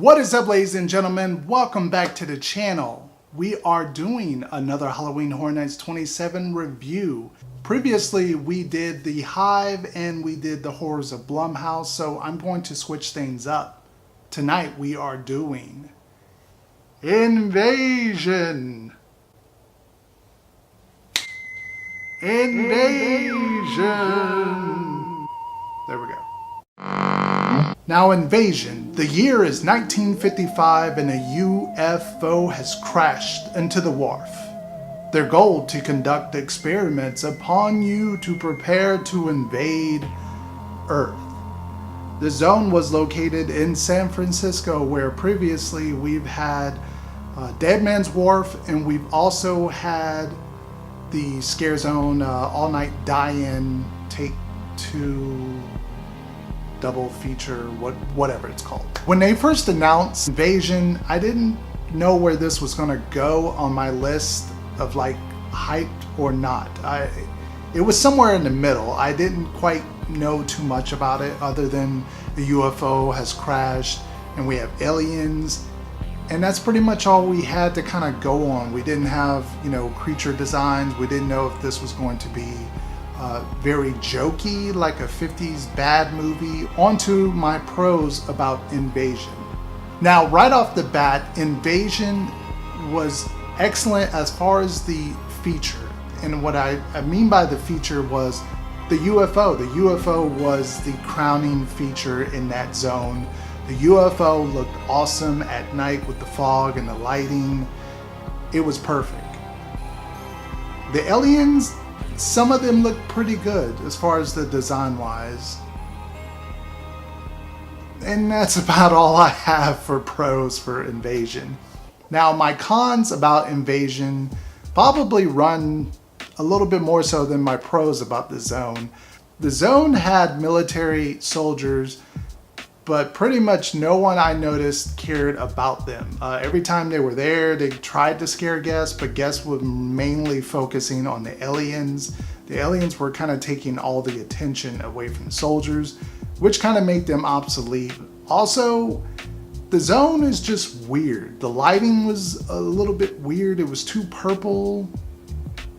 What is up, ladies and gentlemen? Welcome back to the channel. We are doing another Halloween Horror Nights 27 review. Previously, we did The Hive and we did The Horrors of Blumhouse, so I'm going to switch things up. Tonight, we are doing Invasion. Invasion. There we go. Now, Invasion. The year is 1955 and a UFO has crashed into the wharf. Their goal to conduct experiments upon you to prepare to invade Earth. The zone was located in San Francisco, where previously we've had Dead Man's Wharf, and we've also had the Scare Zone All Night Die-In Take 2 double feature, whatever it's called. When they first announced Invasion, I didn't know where this was gonna go on my list of like hyped or not. It was somewhere in the middle. I didn't quite know too much about it other than the UFO has crashed and we have aliens, and that's pretty much all we had to kind of go on. We didn't have, creature designs. We didn't know if this was going to be very jokey, like a 50s bad movie. On to my pros about Invasion. Now, right off the bat, Invasion was excellent as far as the feature. And what I mean by the feature was the UFO. The UFO was the crowning feature in that zone. The UFO looked awesome at night with the fog and the lighting. It was perfect. The aliens, some of them look pretty good as far as the design wise. And that's about all I have for pros for Invasion. Now, my cons about Invasion probably run a little bit more so than my pros about the zone. The zone had military soldiers, but pretty much no one I noticed cared about them. Every time they were there, they tried to scare guests, but guests were mainly focusing on the aliens. The aliens were kind of taking all the attention away from the soldiers, which kind of made them obsolete. Also, the zone is just weird. The lighting was a little bit weird. It was too purple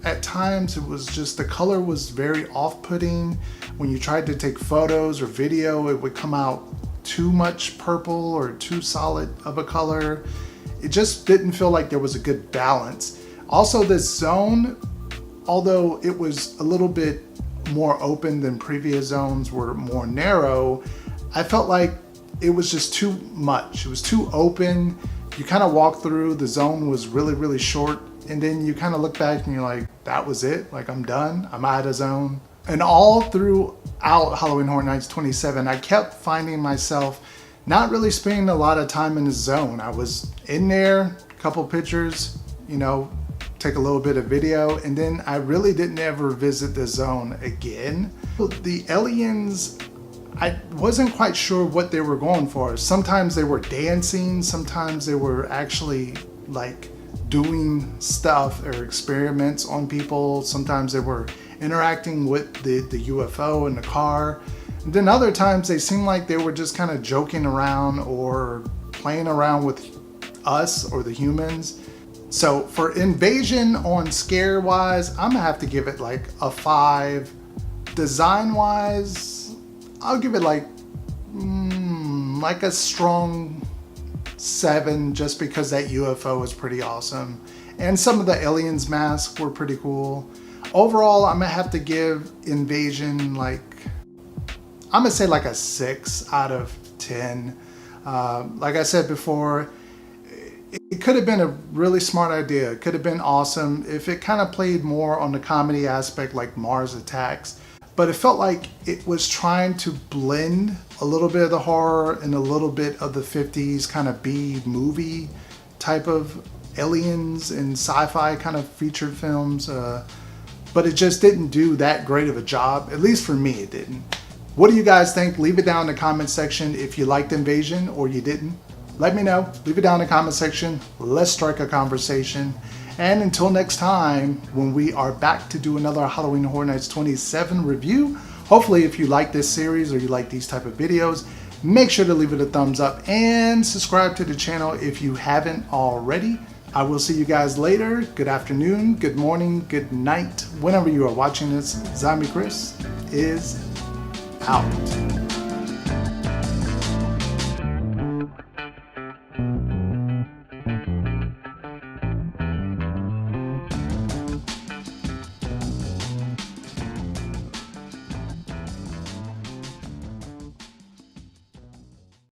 at times. It was just, the color was very off-putting. When you tried to take photos or video, it would come out too much purple or too solid of a color. It just didn't feel like there was a good balance. Also, this zone, although it was a little bit more open than previous zones were more narrow, I felt like it was just too much. It was too open. You kind of walk through, the zone was really, really short, and then you kind of look back and you're like, that was it? Like, I'm done? I'm out of zone? And all throughout Halloween Horror Nights 27, I kept finding myself not really spending a lot of time in the zone. I was in there, a couple pictures, take a little bit of video, and then I really didn't ever visit the zone again. The aliens, I wasn't quite sure what they were going for. Sometimes they were dancing, sometimes they were actually like doing stuff or experiments on people. Sometimes they were interacting with the UFO in the car. And then other times they seemed like they were just kind of joking around or playing around with us or the humans. So for Invasion on scare wise, I'm gonna have to give it like a 5. Design wise, I'll give it like a strong 7, just because that UFO was pretty awesome. And some of the aliens masks were pretty cool. Overall, I'm gonna have to give Invasion I'm gonna say like a 6 out of 10. Like I said before, it could have been a really smart idea. It could have been awesome if it kind of played more on the comedy aspect like Mars Attacks. But it felt like it was trying to blend a little bit of the horror and a little bit of the 50s kind of B-movie type of aliens and sci-fi kind of featured films. But it just didn't do that great of a job. At least for me, it didn't. What do you guys think? Leave it down in the comment section if you liked Invasion or you didn't. Let me know. Leave it down in the comment section. Let's strike a conversation. And until next time, when we are back to do another Halloween Horror Nights 27 review, hopefully if you like this series or you like these type of videos, Make sure to leave it a thumbs up and subscribe to the channel if you haven't already. I will see you guys later. Good afternoon, good morning, good night. Whenever you are watching this, Zombie Chris is out.